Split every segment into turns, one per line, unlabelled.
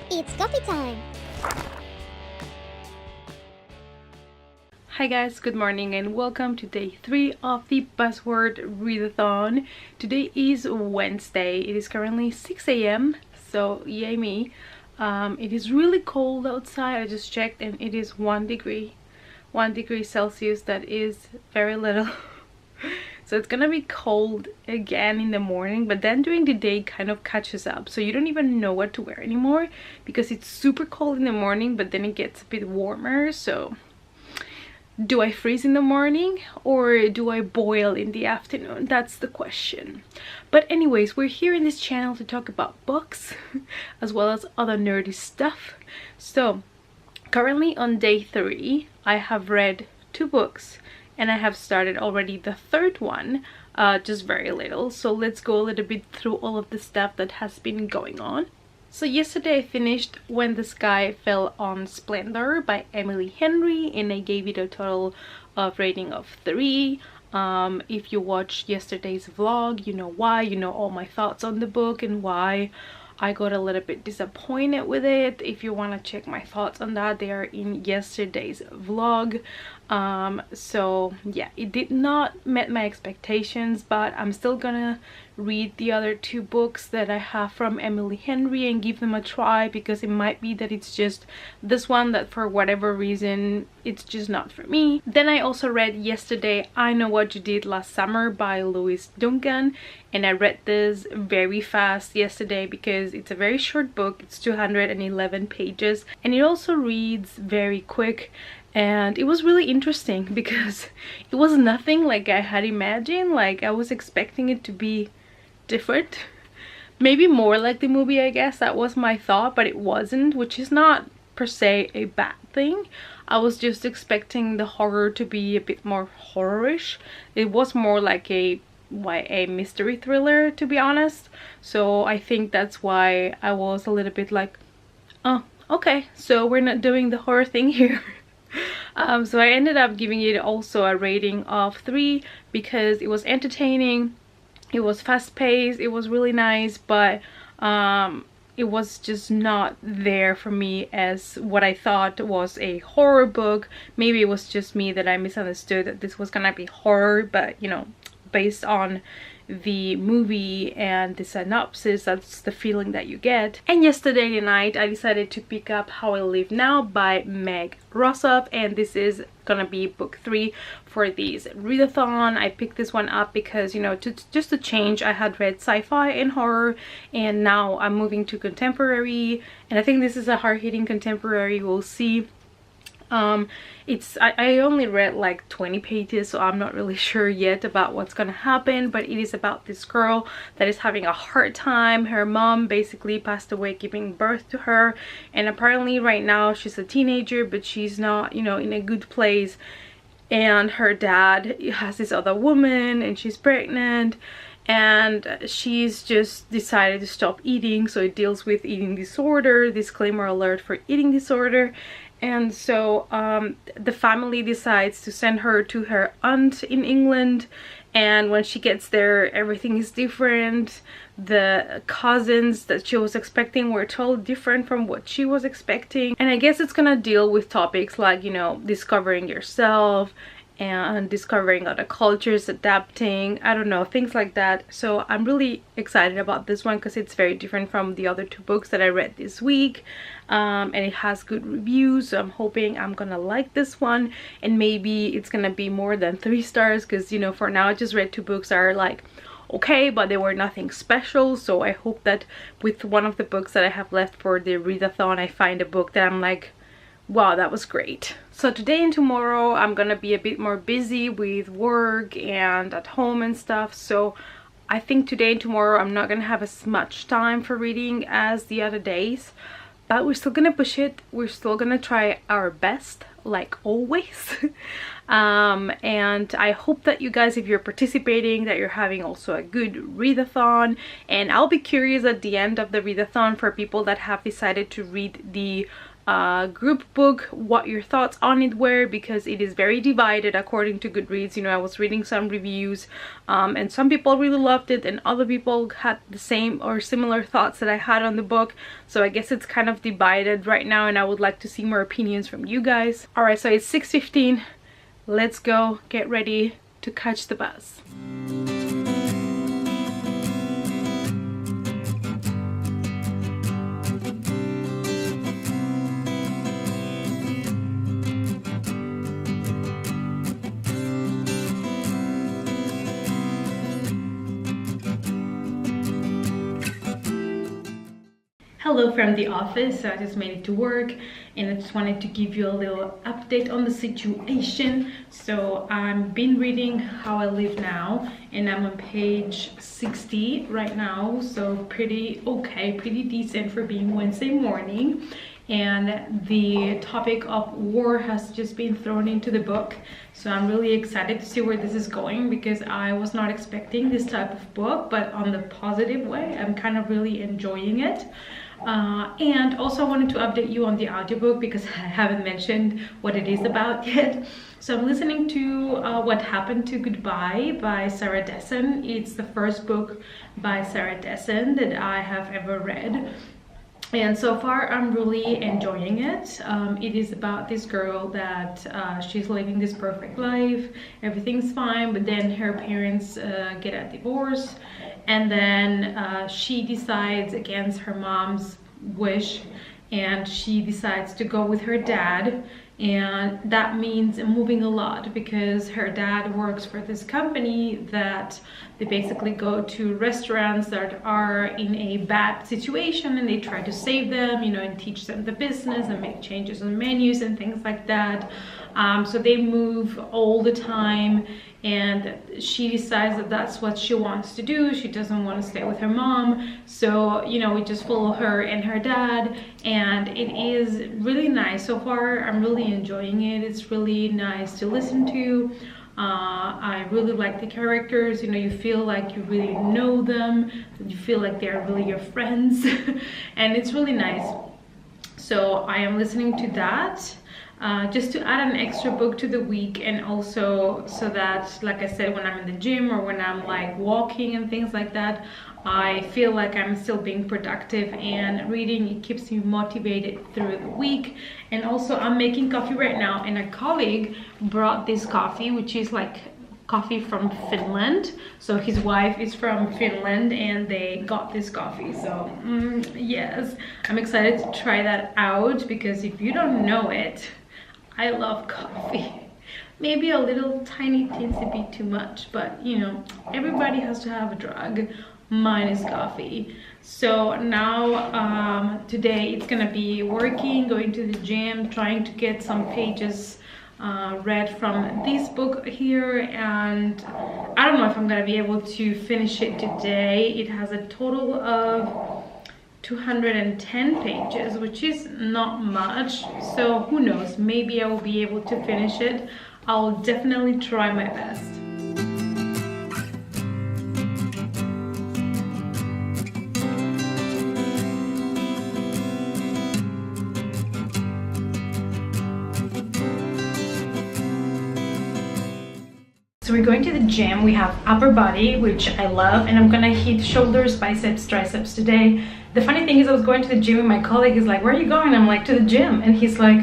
It's coffee time!
Hi guys, good morning and welcome to day 3 of the Buzzword Readathon. Today is Wednesday. It is currently 6 a.m. so yay me. It is really cold outside. I just checked and it is 1 degree Celsius. That is very little. So it's gonna be cold again in the morning, but then during the day kind of catches up, so you don't even know what to wear anymore because it's super cold in the morning, but then it gets a bit warmer. So do I freeze in the morning or do I boil in the afternoon? That's the question. But anyways, we're here in this channel to talk about books as well as other nerdy stuff. So currently on day 3, I have read 2 books and I have started already the 3rd one, just very little. So let's go a little bit through all of the stuff that has been going on. So yesterday I finished When the Sky Fell on Splendor by Emily Henry, and I gave it a total of rating of 3. If you watched yesterday's vlog, you know why, you know all my thoughts on the book and why I got a little bit disappointed with it. If you want to check my thoughts on that, they are in yesterday's vlog. So yeah, it did not meet my expectations, but I'm still gonna read the other 2 books that I have from Emily Henry and give them a try, because it might be that it's just this one that for whatever reason it's just not for me. Then I also read yesterday I Know What You Did Last Summer by Louise Duncan, and I read this very fast yesterday because it's a very short book. It's 211 pages and it also reads very quick. And it was really interesting because it was nothing like I had imagined. Like, I was expecting it to be different, maybe more like the movie, I guess. That was my thought, but it wasn't, which is not per se a bad thing. I was just expecting the horror to be a bit more horror-ish. It was more like a mystery thriller, to be honest. So I think that's why I was a little bit like, oh, okay, so we're not doing the horror thing here. So I ended up giving it also a rating of 3 because it was entertaining, it was fast-paced, it was really nice, but it was just not there for me as what I thought was a horror book. Maybe it was just me that I misunderstood that this was gonna be horror, but you know, based on the movie and the synopsis, that's the feeling that you get. And yesterday night I decided to pick up How I Live Now by Meg Rossoff, and this is gonna be book 3 for this readathon. I picked this one up because, you know, just to change. I had read sci-fi and horror and now I'm moving to contemporary, and I think this is a hard-hitting contemporary. We'll see. I only read like 20 pages, so I'm not really sure yet about what's gonna happen, but it is about this girl that is having a hard time. Her mom basically passed away giving birth to her, and apparently right now she's a teenager, but she's not, you know, in a good place. And her dad has this other woman and she's pregnant, and she's just decided to stop eating. So it deals with eating disorder, disclaimer alert for eating disorder. And so the family decides to send her to her aunt in England, and when she gets there everything is different. The cousins that she was expecting were totally different from what she was expecting, and I guess it's gonna deal with topics like, you know, discovering yourself and discovering other cultures, adapting, I don't know, things like that. So I'm really excited about this one because it's very different from the other 2 books that I read this week, and it has good reviews, so I'm hoping I'm gonna like this one, and maybe it's gonna be more than 3 stars because, you know, for now I just read 2 books that are like okay, but they were nothing special. So I hope that with one of the books that I have left for the readathon, I find a book that I'm like, wow, that was great. So today and tomorrow I'm gonna be a bit more busy with work and at home and stuff, so I think today and tomorrow I'm not gonna have as much time for reading as the other days, but we're still gonna push it. We're still gonna try our best, like always. And I hope that you guys, if you're participating, that you're having also a good readathon. And I'll be curious at the end of the readathon for people that have decided to read the group book, what your thoughts on it were, because it is very divided according to Goodreads. You know, I was reading some reviews and some people really loved it and other people had the same or similar thoughts that I had on the book. So I guess it's kind of divided right now and I would like to see more opinions from you guys. All right, so it's 6:15. Let's go get ready to catch the bus. Hello from the office. So I just made it to work and I just wanted to give you a little update on the situation. So I've been reading How I Live Now and I'm on page 60 right now, so pretty okay, pretty decent for being Wednesday morning. And the topic of war has just been thrown into the book, so I'm really excited to see where this is going because I was not expecting this type of book, but on the positive way. I'm kind of really enjoying it. And also I wanted to update you on the audiobook because I haven't mentioned what it is about yet. So I'm listening to What Happened to Goodbye by Sarah Dessen. It's the first book by Sarah Dessen that I have ever read. And so far I'm really enjoying it. It is about this girl that she's living this perfect life, everything's fine, but then her parents get a divorce and then she decides against her mom's wish and she decides to go with her dad, and that means moving a lot because her dad works for this company that they basically go to restaurants that are in a bad situation and they try to save them, you know, and teach them the business and make changes on menus and things like that. So they move all the time and she decides that that's what she wants to do. She doesn't want to stay with her mom, so you know, we just follow her and her dad, and it is really nice so far. I'm really enjoying it. It's really nice to listen to. I really like the characters. You know, you feel like you really know them, you feel like they're really your friends and it's really nice. So I am listening to that just to add an extra book to the week, and also so that, like I said, when I'm in the gym or when I'm like walking and things like that, I feel like I'm still being productive, and reading, it keeps me motivated through the week. And also I'm making coffee right now, and a colleague brought this coffee, which is like coffee from Finland. So his wife is from Finland and they got this coffee. So yes, I'm excited to try that out because if you don't know it, I love coffee. Maybe a little tiny teensy bit too much, but you know, everybody has to have a drug. Mine is coffee. So now today it's gonna be working, going to the gym, trying to get some pages read from this book here, and I don't know if I'm gonna be able to finish it today. It has a total of 210 pages, which is not much, so who knows, maybe I will be able to finish it. I'll definitely try my best. So we're going to the gym. We have upper body, which I love, and I'm gonna hit shoulders, biceps, triceps today. The funny thing is I was going to the gym and my colleague is like, where are you going? I'm like, to the gym. And he's like,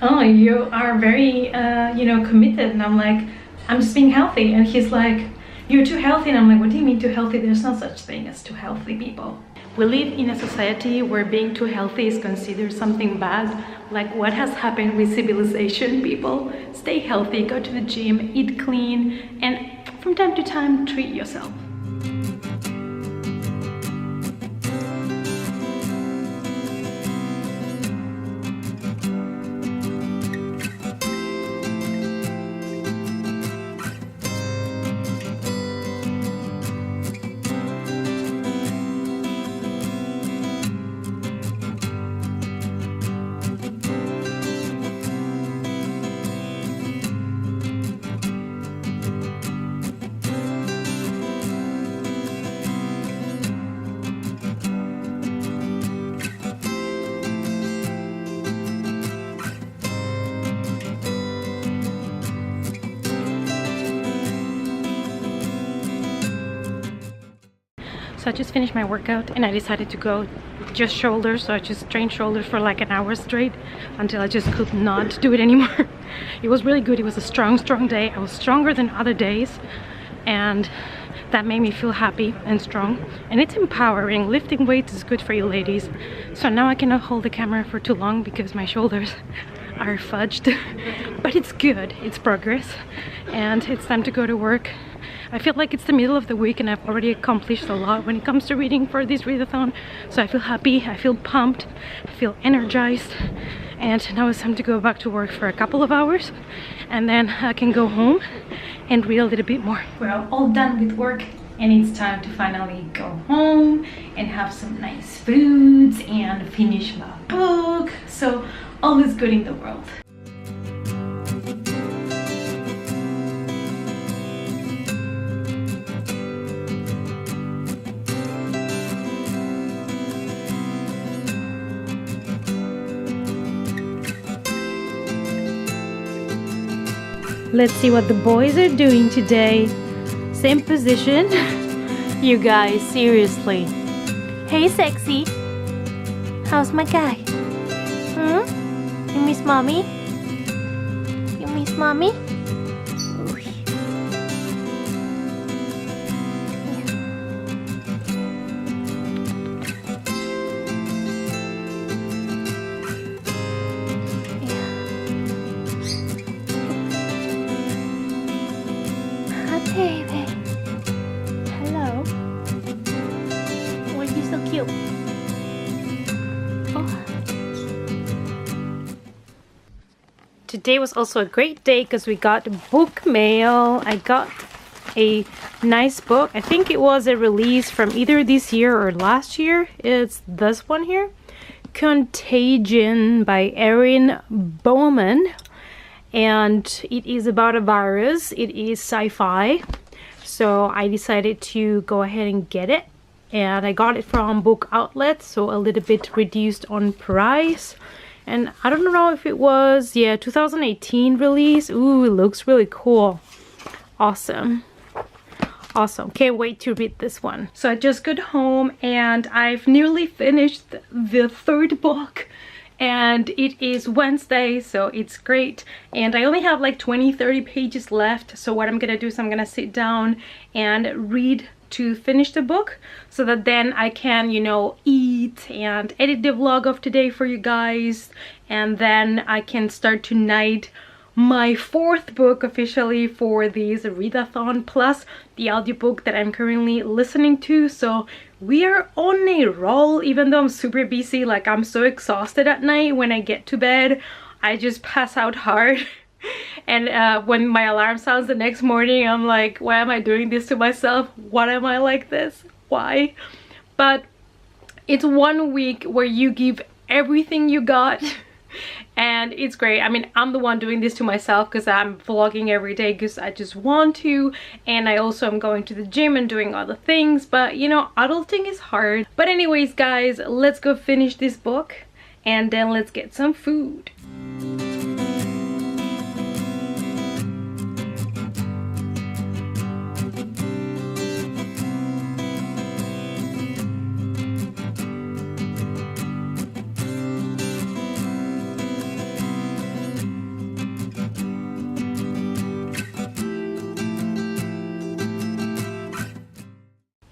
oh, you are very you know, committed. And I'm like, I'm just being healthy. And he's like, you're too healthy. And I'm like, what do you mean too healthy? There's no such thing as too healthy people. We live in a society where being too healthy is considered something bad. Like what has happened with civilization, people? Stay healthy, go to the gym, eat clean, and from time to time, treat yourself. So I just finished my workout and I decided to go just shoulders. So I just trained shoulders for like an hour straight until I just could not do it anymore. It was really good. It was a strong day. I was stronger than other days, and that made me feel happy and strong. And it's empowering. Lifting weights is good for you ladies. So now I cannot hold the camera for too long because my shoulders are fudged. But it's good. It's progress. And it's time to go to work. I feel like it's the middle of the week and I've already accomplished a lot when it comes to reading for this readathon. So I feel happy, I feel pumped, I feel energized. And now it's time to go back to work for a couple of hours. And then I can go home and read a little bit more. We're all done with work and it's time to finally go home and have some nice foods and finish my book. So all is good in the world. Let's see what the boys are doing today. Same position. You guys, seriously. Hey, sexy. How's my guy? You miss mommy? You miss mommy? Baby. Hello. Why are you so cute? Oh. Today was also a great day because we got book mail. I got a nice book. I think it was a release from either this year or last year. It's this one here. Contagion by Erin Bowman. And it is about a virus. It is sci-fi, so I decided to go ahead and get it, and I got it from Book Outlet, so a little bit reduced on price. And I don't know if it was 2018 release. Ooh, it looks really cool. Awesome, can't wait to read this one. So I just got home and I've nearly finished the third book. And it is Wednesday, so it's great. And I only have like 20-30 pages left. So what I'm gonna do is I'm gonna sit down and read to finish the book, so that then I can, you know, eat and edit the vlog of today for you guys. And then I can start tonight my fourth book officially for this readathon, plus the audiobook that I'm currently listening to. So we are on a roll, even though I'm super busy. Like, I'm so exhausted at night. When I get to bed, I just pass out hard. And when my alarm sounds the next morning, I'm like, why am I doing this to myself? Why am I like this? Why? But it's 1 week where you give everything you got. And it's great. I mean, I'm the one doing this to myself because I'm vlogging every day because I just want to, and I also am going to the gym and doing other things. But you know, adulting is hard. But anyways guys, let's go finish this book and then let's get some food.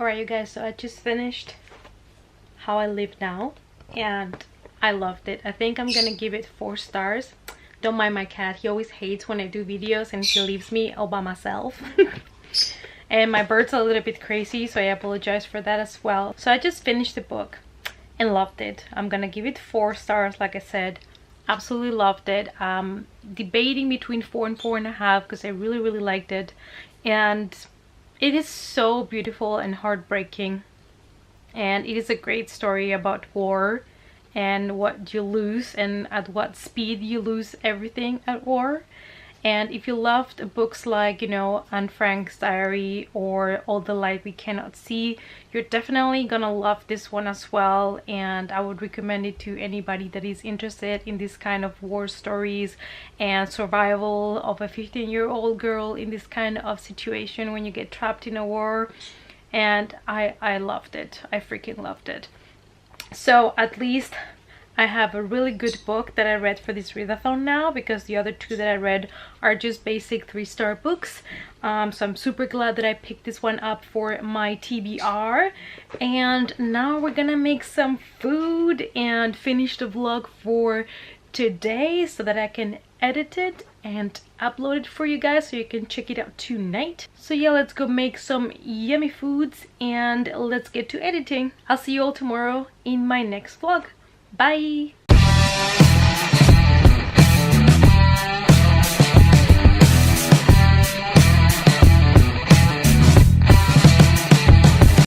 Alright you guys, so I just finished How I Live Now and I loved it. I think I'm gonna give it 4 stars. Don't mind my cat, he always hates when I do videos and he leaves me all by myself. And my bird's a little bit crazy, so I apologize for that as well. So I just finished the book and loved it. I'm gonna give it 4 stars, like I said. Absolutely loved it. Debating between 4 and 4.5 because I really liked it. And it is so beautiful and heartbreaking, and it is a great story about war and what you lose and at what speed you lose everything at war. And if you loved books like, you know, Anne Frank's Diary or All the Light We Cannot See, you're definitely gonna love this one as well. And I would recommend it to anybody that is interested in this kind of war stories and survival of a 15-year-old girl in this kind of situation when you get trapped in a war. and I loved it. I freaking loved it. So at least I have a really good book that I read for this readathon now, because the other two that I read are just basic 3-star books. So I'm super glad that I picked this one up for my TBR. And now we're gonna make some food and finish the vlog for today so that I can edit it and upload it for you guys so you can check it out tonight. So yeah, let's go make some yummy foods and let's get to editing. I'll see you all tomorrow in my next vlog. Bye!